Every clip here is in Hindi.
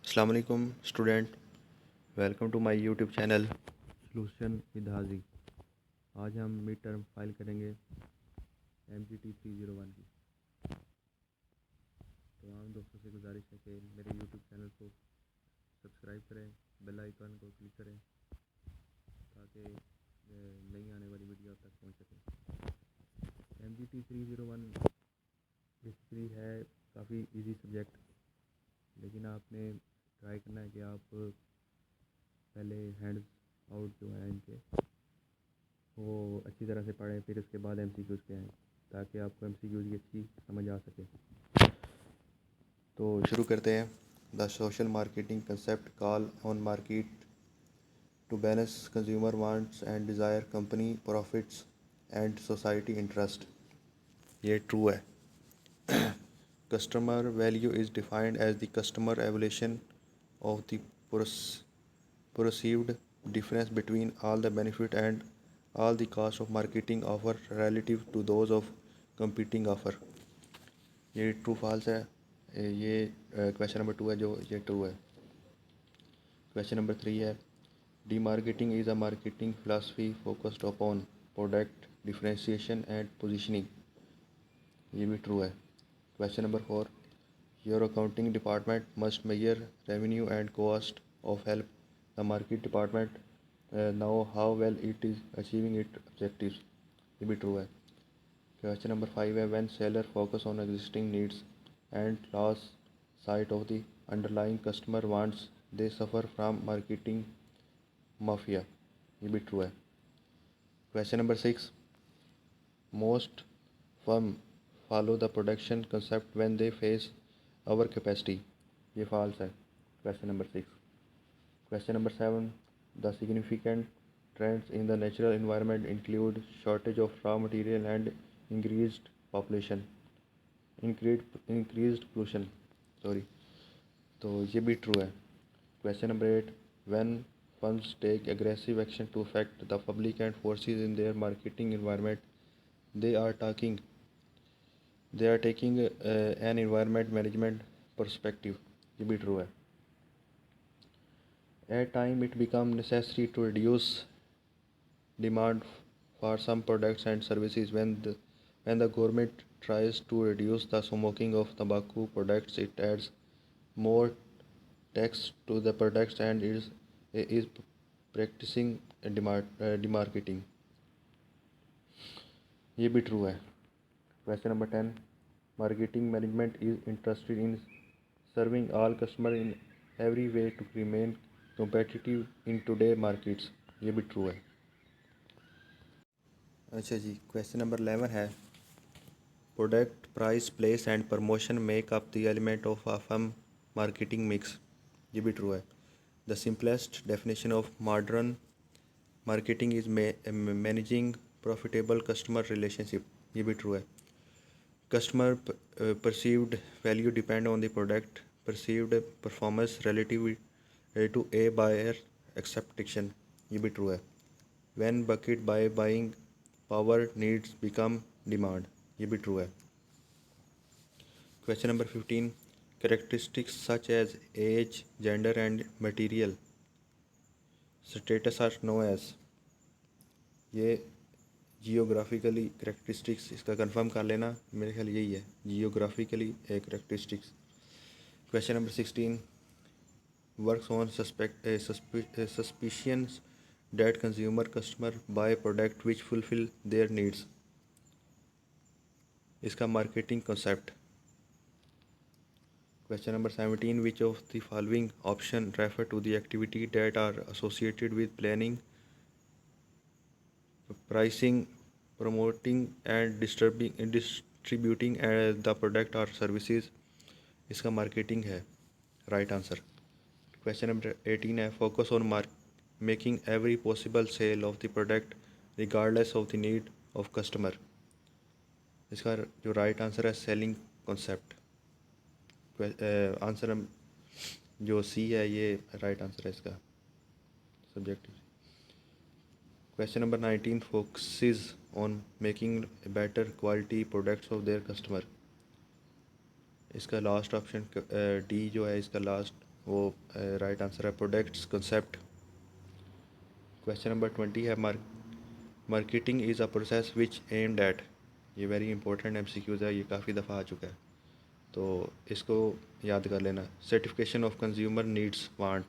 अस्सलाम वालेकुम student, welcome to my YouTube channel solution with Haji. आज हम मिड टर्म फाइल करेंगे MGT 301 की। तो आम दोस्तों से गुजारिश है कि मेरे यूट्यूब चैनल को सब्सक्राइब करें, बेल आइकन को क्लिक करें ताकि नई आने वाली वीडियो आप तक पहुंच सके। MGT 301 बेसिकली है काफ़ी इजी सब्जेक्ट, लेकिन आपने ट्राई करना है कि आप पहले हैंड्स आउट जो है इनके वो अच्छी तरह से पढ़ें, फिर उसके बाद MCQs पे आएँ ताकि आपको MCQs की अच्छी समझ आ सके। तो शुरू करते हैं। The social marketing concept call on market to balance consumer wants and desire, company profits and society interest. ये ट्रू है। Customer value is defined as the customer evaluation of the perceived difference between all the benefit and all the cost of marketing offer relative to those of competing offer। ये ट्रू फॉल्स है। ये क्वेश्चन नंबर 2 है जो ये ट्रू है। क्वेश्चन नंबर 3 है, demarketing is a marketing philosophy focused upon product differentiation and positioning. ये भी ट्रू है। Question number 4, your accounting department must measure revenue and cost of help the market department know how well it is achieving its objectives। ये भी ट्रू है। क्वेश्चन नंबर 5 है, when seller focus on existing needs and loss site of the underlying customer wants they suffer from marketing mafia. ये भी ट्रू है। Question number 6, most firm follow the production concept when they face over capacity. ये फॉल्स है। Question number 6। Question number 7, the significant trends in the natural environment include shortage of raw material and increased population, increased pollution। Sorry, तो ये भी true है। Question number 8, when firms take aggressive action to affect the public and forces in their marketing environment, they are taking an environment management perspective। ये भी true है। At time it becomes necessary to reduce demand for some products and services. When the government tries to reduce the smoking of tobacco products, it adds more tax to the products and is practicing demarketing। ये भी ट्रू है। Question number 10, marketing management is interested in serving all customer in every way to remain competitive in today markets। ये भी ट्रू है। अच्छा जी, क्वेश्चन नंबर 11 है, product price place and promotion make up the element of a firm marketing mix. ये भी ट्रू है। The simplest definition of modern marketing is managing profitable customer relationship. ये भी ट्रू है। Customer perceived value depend on the product perceived performance relative to a buyer expectation। ये भी ट्रू है। When bucket by buying power needs become demand। ये भी ट्रू है। Question number 15, characteristics such as age, gender and material status are known as। ये जियोग्राफिकली करेक्टरिस्टिक्स, इसका कंफर्म कर लेना, मेरे ख्याल यही है, geographically characteristics. Question number 16, works on suspicions that customer buy product which fulfill their needs। इसका marketing concept. Question number 17, which of the following option refer to the activity that are associated with planning, pricing, promoting and distributing the product or services। इसका मार्केटिंग है। Right answer. क्वेश्चन नंबर 18 है, focus on making every possible sale of the product regardless of the need of customer. इसका जो राइट आंसर है सेलिंग कॉन्सेप्ट। आंसर जो सी है ये राइट आंसर है इसका subjective. Question number 19, focuses on making better quality products of their customer. इसका लास्ट ऑप्शन डी जो है इसका लास्ट वो राइट आंसर है प्रोडक्ट्स कंसेप्ट। क्वेश्चन नंबर 20 है marketing is a process which aimed at. ये वेरी इंपॉर्टेंट एमसीक्यूज है, ये काफ़ी दफ़ा आ चुका है, तो इसको याद कर लेना। Certification of consumer needs want.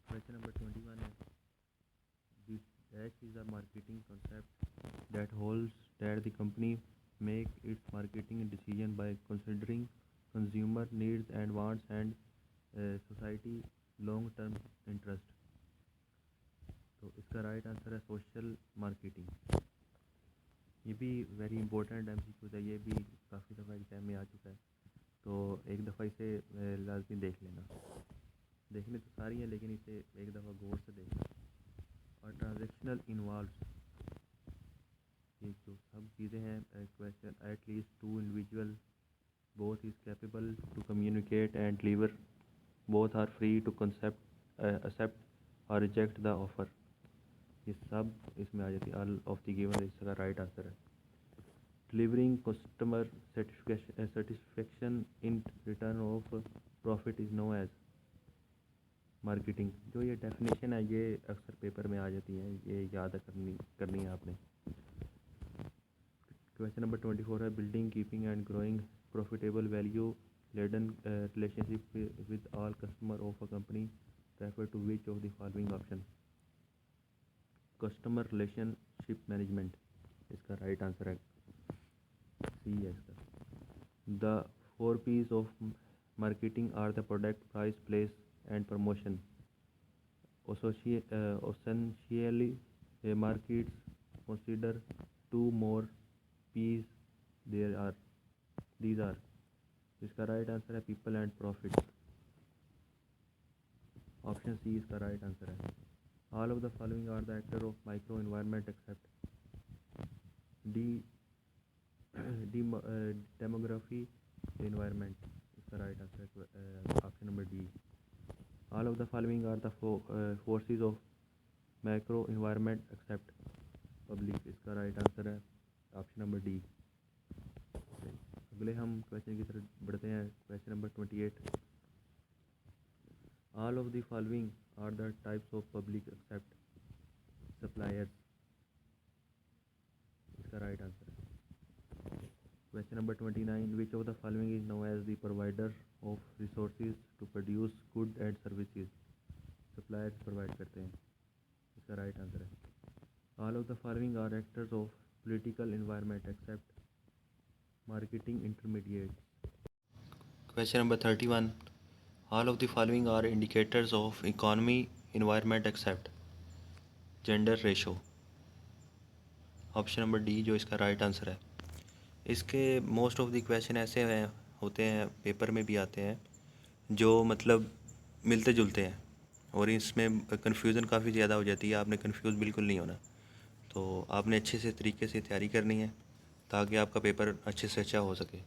Question number 21 है the dash is a marketing concept that holds that the company make it's marketing decision by considering consumer needs and wants and society long term interest. तो इसका राइट आंसर है सोशल मार्केटिंग। ये भी वेरी इंपॉर्टेंट एमसीक्यू है, ये भी काफ़ी दफ़ा एग्जाम में आ चुका है, तो एक दफ़ा इसे लाजमी देख लेना। देखने तो सारी हैं लेकिन इसे एक दफ़ा गौर से देखना। और ट्रांजेक्शनल इन्वॉल्व, ये जो सब चीज़ें हैं, question at least two individual both is capable to communicate and deliver, both are free to accept or reject the offer। ये सब इसमें आ जाती है, ऑल ऑफ द गिवन इसका राइट आंसर है। Delivering customer satisfaction in return of profit is known as marketing. जो ये डेफिनेशन है ये अक्सर पेपर में आ जाती है, ये याद करनी है आपने। क्वेश्चन नंबर 24 है building keeping and growing profitable value laden relationship with all customer of a company refer to which of the following option. Customer relationship management, इसका राइट आंसर है सी है इसका। The 4 P's of marketing are the product, price, place and promotion. Essentially markets consider 2 more P's, these are। इसका राइट आंसर है people and profit. Option C इसका राइट आंसर है। All of the following are the actor of micro environment except the demography environment. इसका राइट आंसर है option number D. All of the following are the forces of micro environment except public. इसका राइट आंसर है ऑप्शन नंबर डी। अगले हम क्वेश्चन की तरफ बढ़ते हैं। Question number 28, all of the following are the types of public except suppliers. इसका राइट आंसर है। Question number 29, which of the following is known as the provider of resources to produce good and services. Suppliers provide करते हैं, इसका राइट आंसर है। All of the following are actors of political environment except marketing intermediate. Question number 31, all of the following are indicators of economy environment except gender ratio. Option number D जो इसका राइट आंसर है। इसके मोस्ट ऑफ द क्वेश्चन ऐसे हैं, होते हैं, पेपर में भी आते हैं, जो मतलब मिलते जुलते हैं और इसमें कन्फ्यूज़न काफ़ी ज़्यादा हो जाती है। आपने कन्फ्यूज़ बिल्कुल नहीं होना, तो आपने अच्छे से तरीके से तैयारी करनी है ताकि आपका पेपर अच्छे से अच्छा हो सके।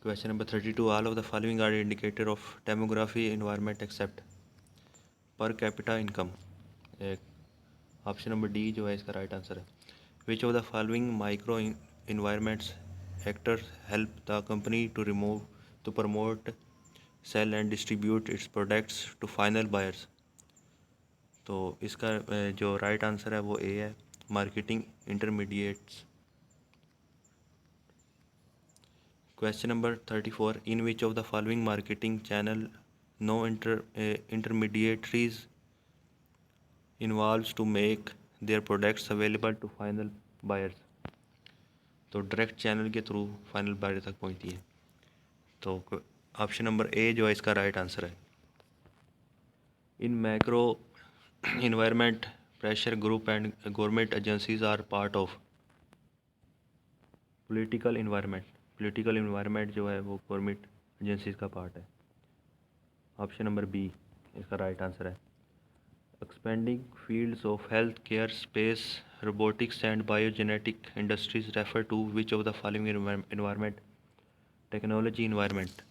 Question number 32, all of the following are indicator of demography environment except per capita income. Option number D जो है इसका राइट आंसर है। Which of the following micro environments actors help the company to promote sale and distribute its products to final buyers. तो इसका जो राइट आंसर है वो ए है, marketing intermediates. Question number 34, in which of the following marketing channel no intermediaries involves to make their products available to final buyers. तो डायरेक्ट चैनल के थ्रू फाइनल बायर तक पहुंचती है, तो ऑप्शन नंबर ए जो है इसका राइट आंसर है। In macro environment pressure group and government agencies are part of political environment. Political environment जो है वो गवर्नमेंट एजेंसीज का पार्ट है। ऑप्शन नंबर बी इसका राइट आंसर है। Expanding fields of health care, space, robotics and biogenetic industries refer to which of the following environment technology environment.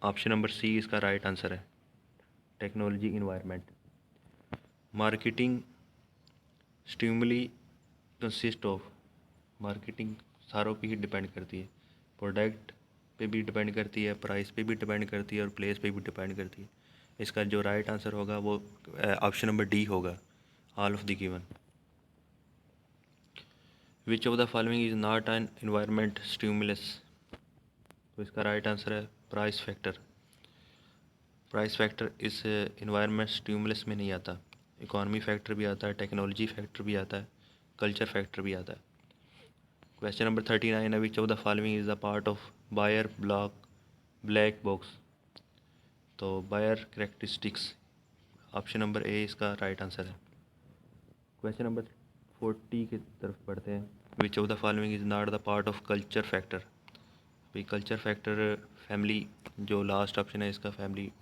Option number C इसका राइट आंसर है, technology environment. Marketing stimuli consist of, marketing सारों पे ही डिपेंड करती है। प्रोडक्ट, पे भी डिपेंड करती है, प्राइस पे भी डिपेंड करती है और प्लेस पे भी डिपेंड करती है। इसका जो राइट आंसर होगा वो ऑप्शन नंबर डी होगा, all of the given. Which of the following is not an environment stimulus. तो इसका राइट आंसर है प्राइस फैक्टर। प्राइस फैक्टर इस एनवायरनमेंट स्टिमुलस में नहीं आता। इकॉनमी फैक्टर भी आता है, टेक्नोलॉजी फैक्टर भी आता है, कल्चर फैक्टर भी आता है। क्वेश्चन नंबर 39 है, which of the following is the part of buyer black box. तो buyer characteristics, option number A इसका राइट आंसर है। क्वेश्चन नंबर 40 की तरफ पढ़ते हैं, which of the following is not the part of culture factor. भाई कल्चर फैक्टर फैमिली, जो लास्ट ऑप्शन है इसका फैमिली,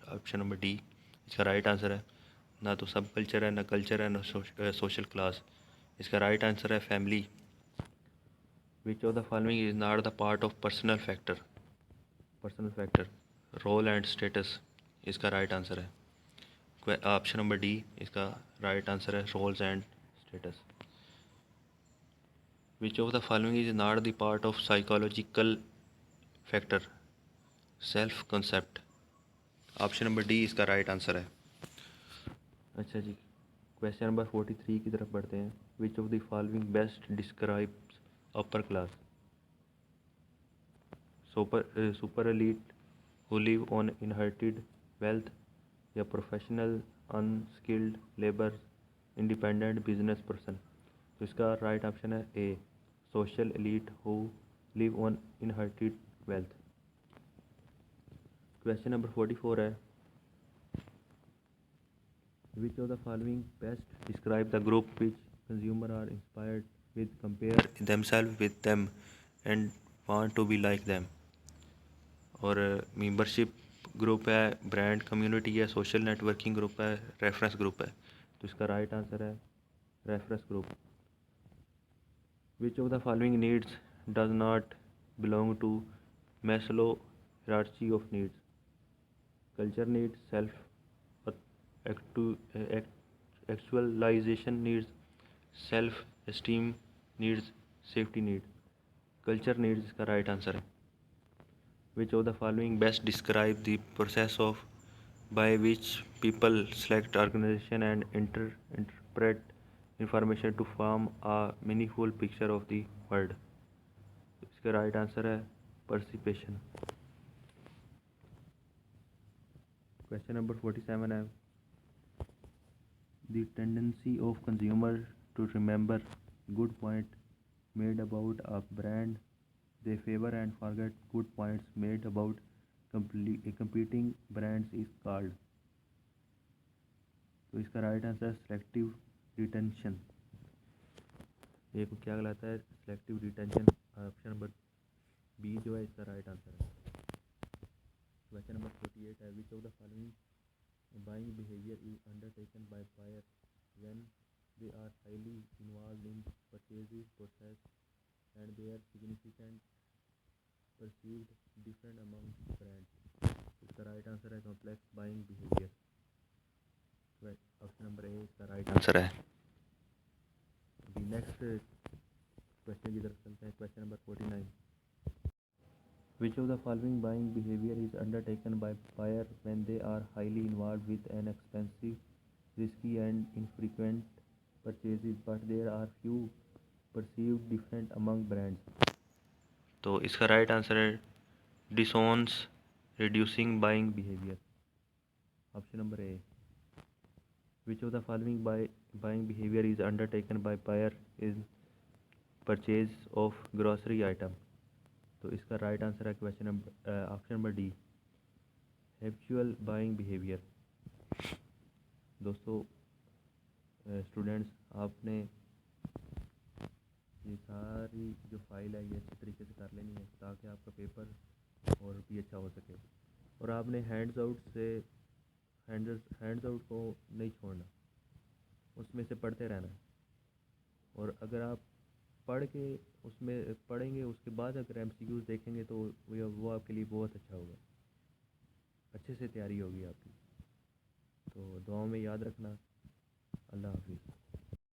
ऑप्शन नंबर डी इसका राइट आंसर है। ना तो सब कल्चर है, ना कल्चर है, ना सोशल क्लास। इसका राइट आंसर है family. Which of the following is not the part of personal factor role and status. इसका राइट आंसर है ऑप्शन नंबर डी इसका राइट आंसर है, roles and status. Which of the following is not the part of psychological factor self concept. Option number D इसका राइट आंसर है। अच्छा जी, क्वेश्चन नंबर 43 की तरफ बढ़ते हैं, which of the following best describes upper class. Super elite who live on inherited wealth, या professional unskilled labour, independent business person. तो इसका राइट ऑप्शन है A, social elite who live on inherited wealth. Question number 44 है, which of the following best describe the group which consumer are inspired with compare themself with them and want to be like them. और मेंबरशिप ग्रुप है, ब्रांड कम्युनिटी है, सोशल नेटवर्किंग ग्रुप है, रेफरेंस ग्रुप है। तो इसका राइट आंसर है reference group. Which of the following needs does not belong to Maslow hierarchy of needs. Culture needs, self actualisation needs, self esteem needs, safety need. Culture needs इसका राइट आंसर है। Which of the following best describe the process of by which people select organization and interpret information to form a meaningful picture of the world? इसका राइट आंसर है परसिपेशन। क्वेश्चन नंबर 47 है, the tendency of consumer to remember good point made about a brand they favor and forget good points made about competing brands is called। तो इसका राइट आंसर है सेलेक्टिव रिटेंशन। ये को क्या कहलाता है, selective retention. Option number B जो है इसका राइट आंसर है। क्वेश्चन नंबर 48 है, which of the following buying behavior is undertaken by buyer when they are highly involved in purchases process and they are significant perceived different among brands। इसका राइट आंसर है complex buying behaviour. Option number A इसका राइट आंसर है। अभी नेक्स्ट क्वेश्चन की तरफ चलते हैं। Question number 49, which of the following buying behavior is undertaken by buyer when they are highly involved with an expensive, risky and infrequent purchases but there are few perceived different among brands। तो इसका राइट आंसर है डिसोन्स reducing buying behavior। Option number A. Which of the following buying behavior is undertaken by buyer in purchase of grocery item। तो इसका राइट आंसर है question number option number D, habitual buying behaviour. दोस्तों स्टूडेंट्स, आपने ये सारी जो फाइल है ये अच्छे तरीके से कर लेनी है ताकि आपका पेपर और भी अच्छा हो सके। और आपने हैंड्स आउट को नहीं छोड़ना, उसमें से पढ़ते रहना है। और अगर आप पढ़ के उसमें पढ़ेंगे उसके बाद अगर एमसीक्यूज़ देखेंगे तो वो आपके लिए बहुत अच्छा होगा, अच्छे से तैयारी होगी आपकी। तो दुआओं में याद रखना। अल्लाह हाफिज़।